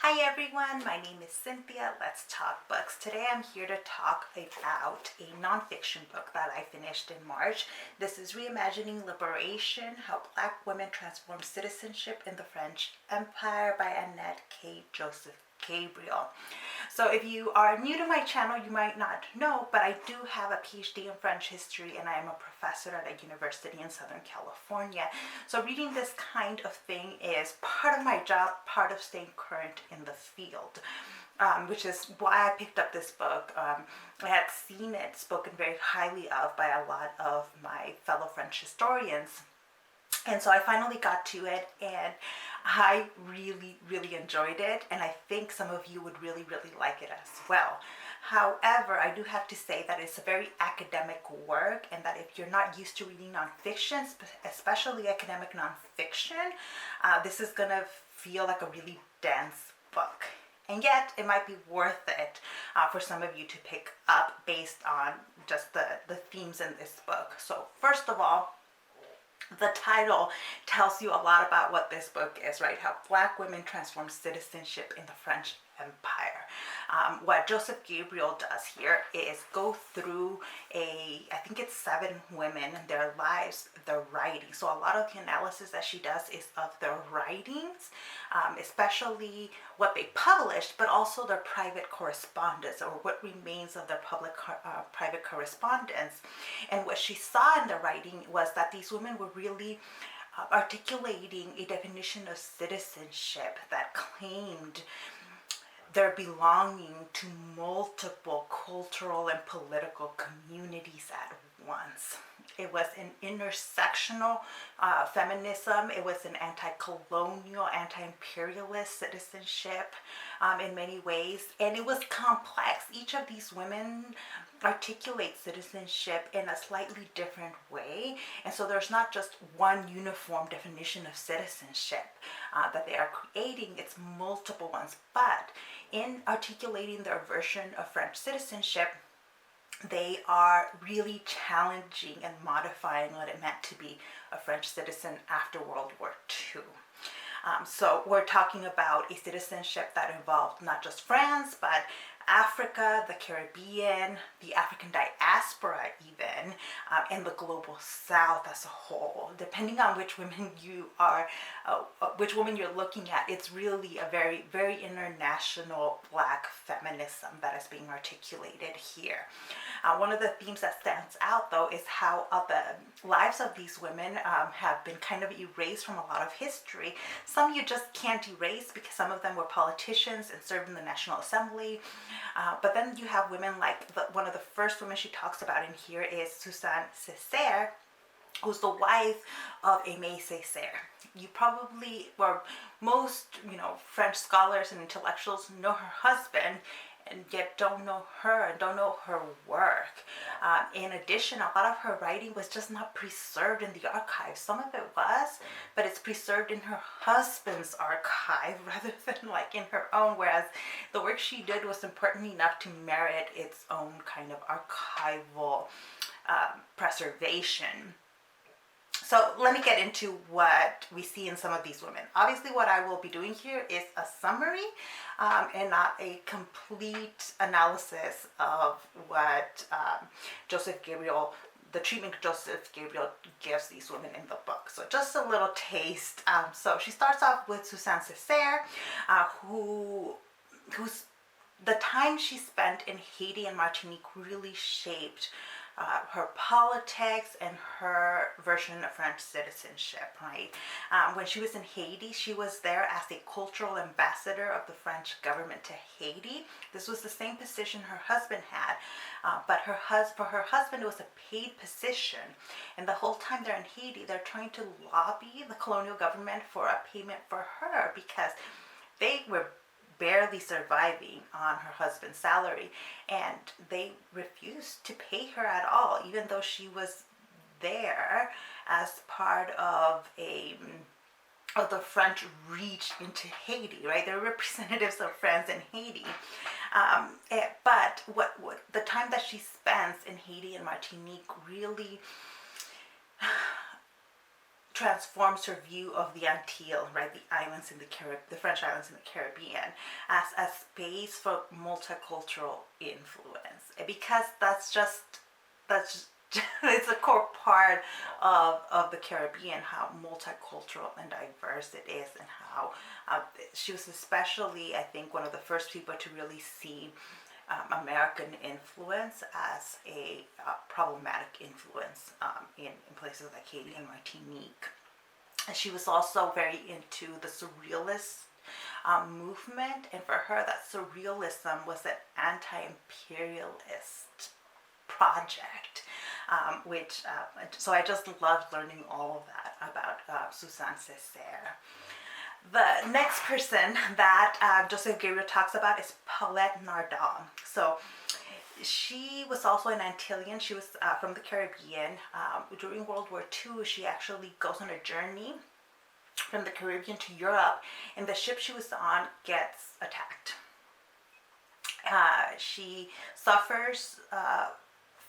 Hi everyone, my name is Cynthia. Let's talk books. Today I'm here to talk about a nonfiction book that I finished in March. This is Reimagining Liberation, How Black Women Transformed Citizenship in the French Empire by Annette Joseph-Gabriel. So if you are new to my channel, you might not know, but I do have a PhD in French history and I am a professor at a university in Southern California. So reading this kind of thing is part of my job, part of staying current in the field. Which is why I picked up this book. I had seen it spoken very highly of by a lot of my fellow French historians. And so I finally got to it and I really enjoyed it, and I think some of you would really like it as well. However, I do have to say that it's a very academic work, and that if you're not used to reading nonfiction, especially academic nonfiction, this is gonna feel like a really dense book. And yet it might be worth it for some of you to pick up based on just the themes in this book. So first of all, the title tells you a lot about what this book is, right? How Black women transform citizenship in the French Empire. What Joseph-Gabriel does here is go through I think it's 7 women and their lives, their writing. So a lot of the analysis that she does is of their writings, especially what they published, but also their private correspondence, or what remains of their private correspondence. And what she saw in the writing was that these women were really articulating a definition of citizenship that claimed their belonging to multiple cultural and political communities at once. It was an intersectional feminism. It was an anti-colonial, anti-imperialist citizenship in many ways, and it was complex. Each of these women articulate citizenship in a slightly different way, and so there's not just one uniform definition of citizenship that they are creating. It's multiple ones, but in articulating their version of French citizenship, they are really challenging and modifying what it meant to be a French citizen after World War II. So we're talking about a citizenship that involved not just France, but Africa, the Caribbean, the African diaspora even, and the global South as a whole. Depending on which women which woman you're looking at, it's really a very international Black feminism that is being articulated here. One of the themes that stands out, though, is how the lives of these women have been kind of erased from a lot of history. Some you just can't erase because some of them were politicians and served in the National Assembly. But then you have women like one of the first women she talks about in here is Suzanne Césaire, who's the wife of Aimé Césaire. You probably, or most, French scholars and intellectuals know her husband, and yet don't know her and don't know her work. In addition, a lot of her writing was just not preserved in the archives. Some of it was, but it's preserved in her husband's archive rather than like in her own, whereas the work she did was important enough to merit its own kind of archival preservation. So let me get into what we see in some of these women. Obviously, what I will be doing here is a summary and not a complete analysis of what Joseph-Gabriel, the treatment Joseph-Gabriel gives these women in the book. So just a little taste. So she starts off with Suzanne Césaire, who's the time she spent in Haiti and Martinique really shaped her politics and her version of French citizenship, right? When she was in Haiti, she was there as a cultural ambassador of the French government to Haiti. This was the same position her husband had, but for her husband, it was a paid position. And the whole time they're in Haiti, they're trying to lobby the colonial government for a payment for her because they were barely surviving on her husband's salary, and they refused to pay her at all, even though she was there as part of the French reach into Haiti, right? They're representatives of France in Haiti. But what the time that she spends in Haiti and Martinique really transforms her view of the Antilles, right, the French islands in the Caribbean, as a space for multicultural influence, because that's it's a core part of the Caribbean, how multicultural and diverse it is, and how she was especially, I think, one of the first people to really see American influence as a problematic influence in places like Haiti and Martinique. And she was also very into the surrealist movement, and for her, that surrealism was an anti-imperialist project, so I just loved learning all of that about Suzanne Césaire. The next person that Joseph-Gabriel talks about is Paulette Nardal. So she was also an Antillean. She was from the Caribbean. During World War II, she actually goes on a journey from the Caribbean to Europe, and the ship she was on gets attacked. She suffers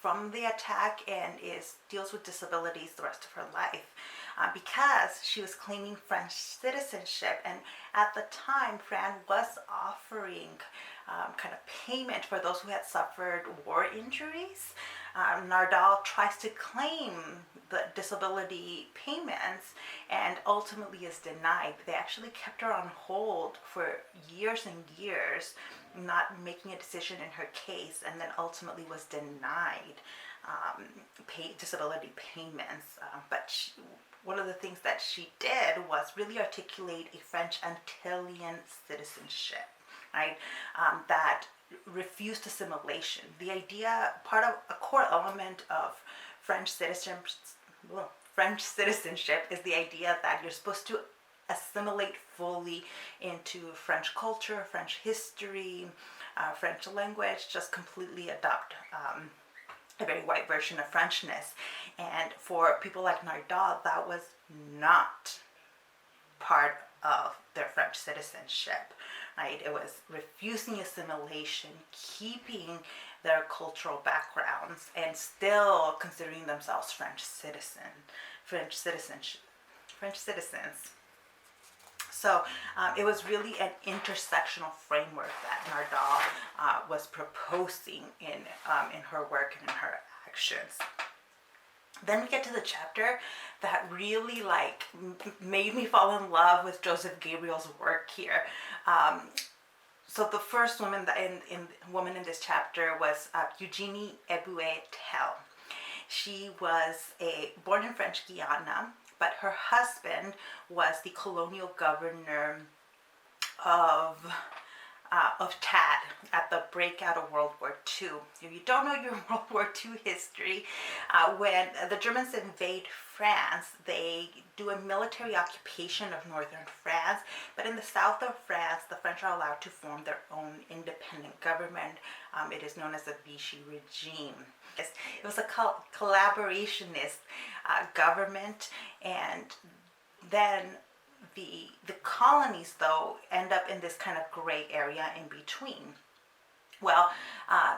from the attack and deals with disabilities the rest of her life because she was claiming French citizenship. And at the time, France was offering kind of payment for those who had suffered war injuries. Nardal tries to claim the disability payments and ultimately is denied. They actually kept her on hold for years and years, not making a decision in her case, and then ultimately was denied disability payments. But one of the things that she did was really articulate a French Antillean citizenship, right? That refused assimilation. The idea, part of a core element of French citizenship is the idea that you're supposed to assimilate fully into French culture, French history, French language, just completely adopt a very white version of Frenchness. And for people like Nardal, that was not part of their French citizenship, right? It was refusing assimilation, keeping their cultural backgrounds, and still considering themselves French citizens. So it was really an intersectional framework that Nardal was proposing in her work and in her actions. Then we get to the chapter that really made me fall in love with Joseph-Gabriel's work here. So the first woman in this chapter was Eugénie Éboué-Telle. She was born in French Guiana, but her husband was the colonial governor of Chad at the breakout of World War II. If you don't know your World War II history, when the Germans invade France, they do a military occupation of northern France, but in the south of France, the French are allowed to form their own independent government. It is known as the Vichy Regime. It was a collaborationist government, and then the colonies, though, end up in this kind of gray area in between. Well,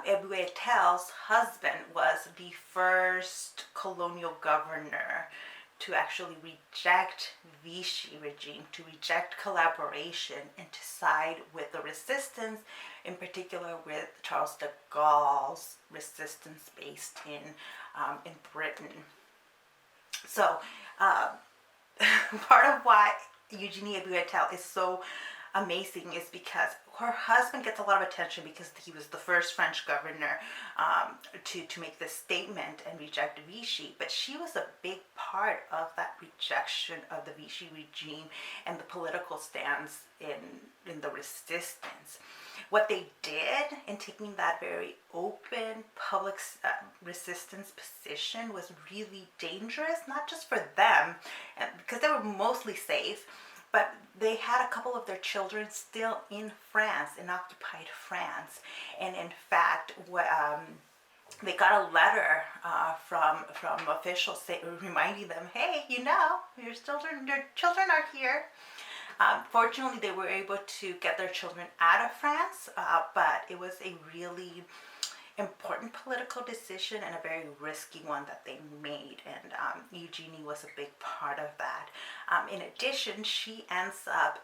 Éboué-Telle's husband was the first colonial governor to actually reject Vichy regime, to reject collaboration, and to side with the resistance, in particular with Charles de Gaulle's resistance based in Britain. So part of why Eugénie Éboué-Telle is so amazing is because her husband gets a lot of attention because he was the first French governor to make this statement and reject Vichy, but she was a big part of that rejection of the Vichy regime and the political stance in the resistance. What they did in taking that very open public resistance position was really dangerous, not just for them, because they were mostly safe, but they had a couple of their children still in France, in occupied France. And in fact, they got a letter from officials reminding them, hey, your children are here. Fortunately, they were able to get their children out of France, but it was a really important political decision and a very risky one that they made, and Eugénie was a big part of that. In addition, she ends up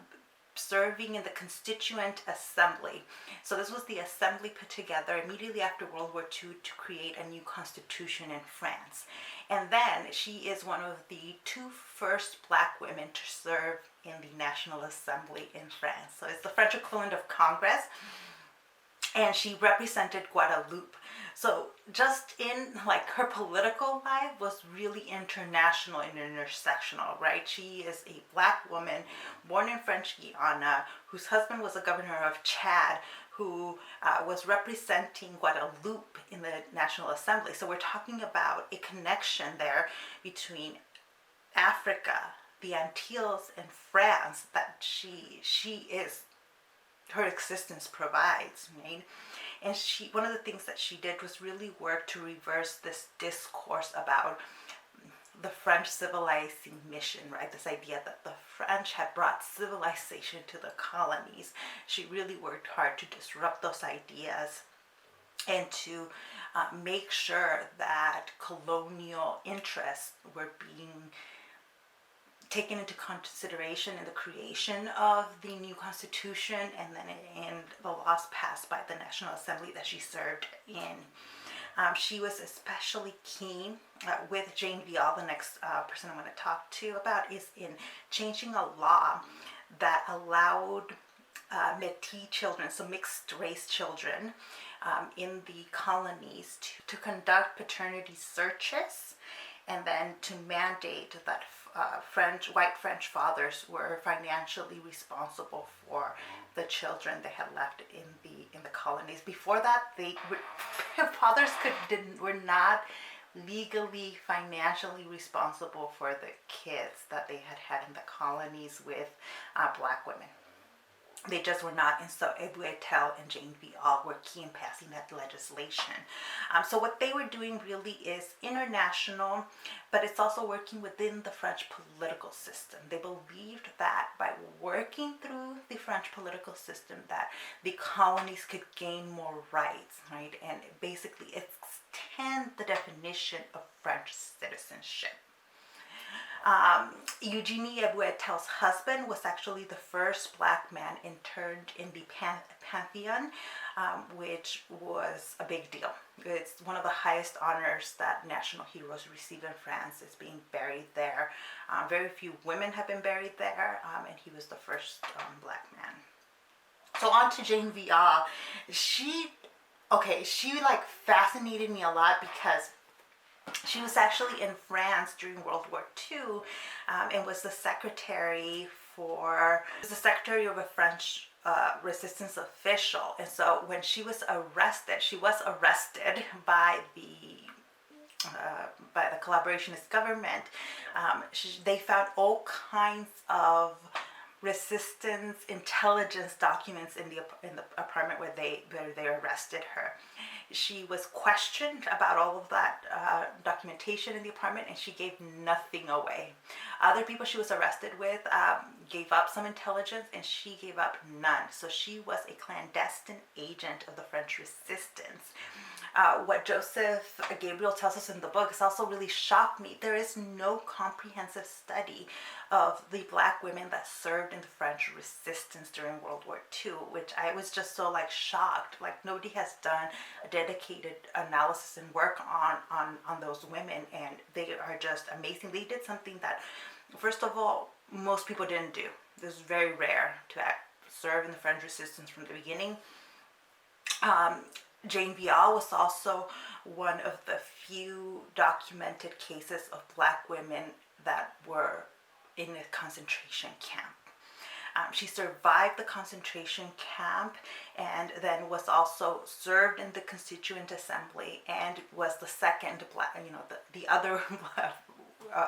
serving in the Constituent Assembly. So this was the assembly put together immediately after World War II to create a new constitution in France. And then she is one of the two first black women to serve in the National Assembly in France. So it's the French equivalent of Congress. And she represented Guadeloupe. So just in like her political life was really international and intersectional, right? She is a black woman born in French Guiana, whose husband was a governor of Chad, who was representing Guadeloupe in the National Assembly. So we're talking about a connection there between Africa, the Antilles, and France that her existence provides, right? And one of the things that she did was really work to reverse this discourse about the French civilizing mission, right? This idea that the French had brought civilization to the colonies. She really worked hard to disrupt those ideas and to make sure that colonial interests were being taken into consideration in the creation of the new constitution and then in the laws passed by the National Assembly that she served in. She was especially keen with Jane Vialle, the next person I'm going to talk to about, is in changing a law that allowed Métis children, so mixed race children, in the colonies to conduct paternity searches and then to mandate that white French fathers were financially responsible for the children they had left in the colonies. Before that, fathers were not legally financially responsible for the kids that they had in the colonies with black women. They just were not, and so Éboué-Telle and Jane Vialle were key in passing that legislation. So what they were doing really is international, but it's also working within the French political system. They believed that by working through the French political system that the colonies could gain more rights, right? And basically extend the definition of French citizenship. Eugénie Éboué-Telle's husband was actually the first black man interned in the Pantheon, which was a big deal. It's one of the highest honors that national heroes receive in France. Is being buried there. Very few women have been buried there, and he was the first black man. So on to Jane Vialle. She like fascinated me a lot because she was actually in France during World War II and was the secretary of a French resistance official. And so when she was arrested by the collaborationist government. They found all kinds of resistance intelligence documents in the apartment where they arrested her. She was questioned about all of that documentation in the apartment, and she gave nothing away. Other people she was arrested with gave up some intelligence, and she gave up none. So she was a clandestine agent of the French resistance. What Joseph-Gabriel tells us in the book has also really shocked me. There is no comprehensive study of the black women that served in the French resistance during World War II, which I was just so shocked. Nobody has done a dedicated analysis and work on those women, and they are just amazing. They did something that, first of all, most people didn't do. This is very rare to serve in the French resistance from the beginning. Jane Vialle was also one of the few documented cases of black women that were in a concentration camp. She survived the concentration camp and then was also served in the Constituent Assembly and was the second black, the other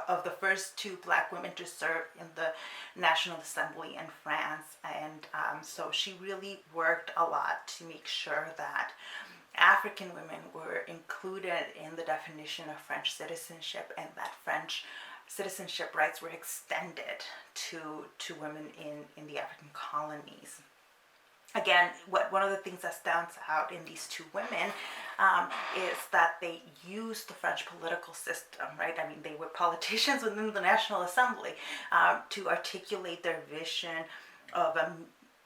of the first two black women to serve in the National Assembly in France. And so she really worked a lot to make sure that African women were included in the definition of French citizenship, and that French citizenship rights were extended to women in the African colonies. Again, one of the things that stands out in these two women is that they used the French political system, right? I mean, they were politicians within the National Assembly to articulate their vision of a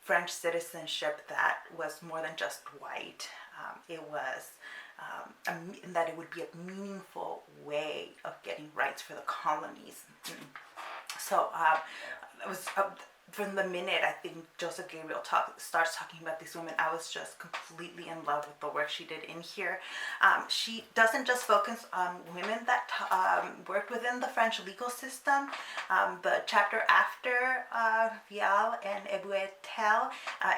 French citizenship that was more than just white. It was and that it would be a meaningful way of getting rights for the colonies. So it was from the minute I think Joseph-Gabriel starts talking about these women, I was just completely in love with the work she did in here. She doesn't just focus on women that worked within the French legal system. The chapter after Vialle and Éboué-Telle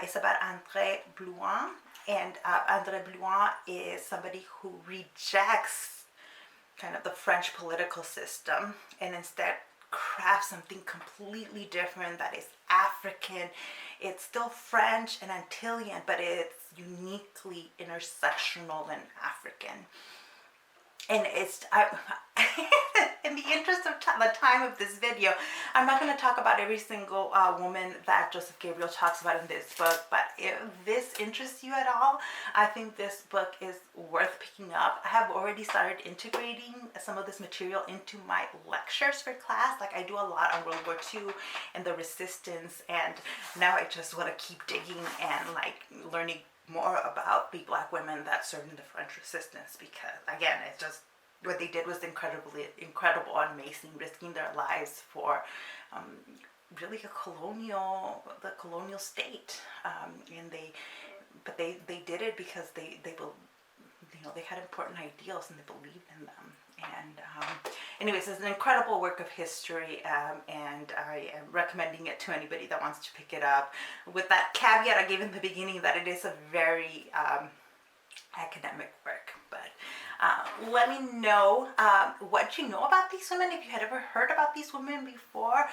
is about Andreé Blouin. And Andreé Blouin is somebody who rejects kind of the French political system and instead crafts something completely different that is African. It's still French and Antillean, but it's uniquely intersectional and African. And it's, in the interest of the time of this video, I'm not going to talk about every single woman that Joseph-Gabriel talks about in this book, but if this interests you at all, I think this book is worth picking up. I have already started integrating some of this material into my lectures for class. Like I do a lot on World War II and the resistance, and now I just want to keep digging and like learning more about the Black women that served in the French resistance, because again, it's just what they did was incredible and amazing, risking their lives for really the colonial state, and they did it because they had important ideals and they believed in them. And anyways, it's an incredible work of history, and I am recommending it to anybody that wants to pick it up. With that caveat I gave in the beginning that it is a very academic work. But let me know what you know about these women, if you had ever heard about these women before,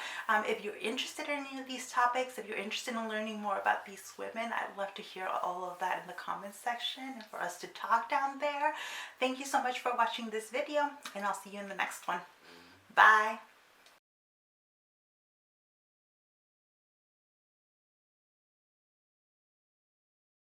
if you're interested in any of these topics, if you're interested in learning more about these women. I'd love to hear all of that in the comments section and for us to talk down there. Thank you so much for watching this video, and I'll see you in the next one. Bye.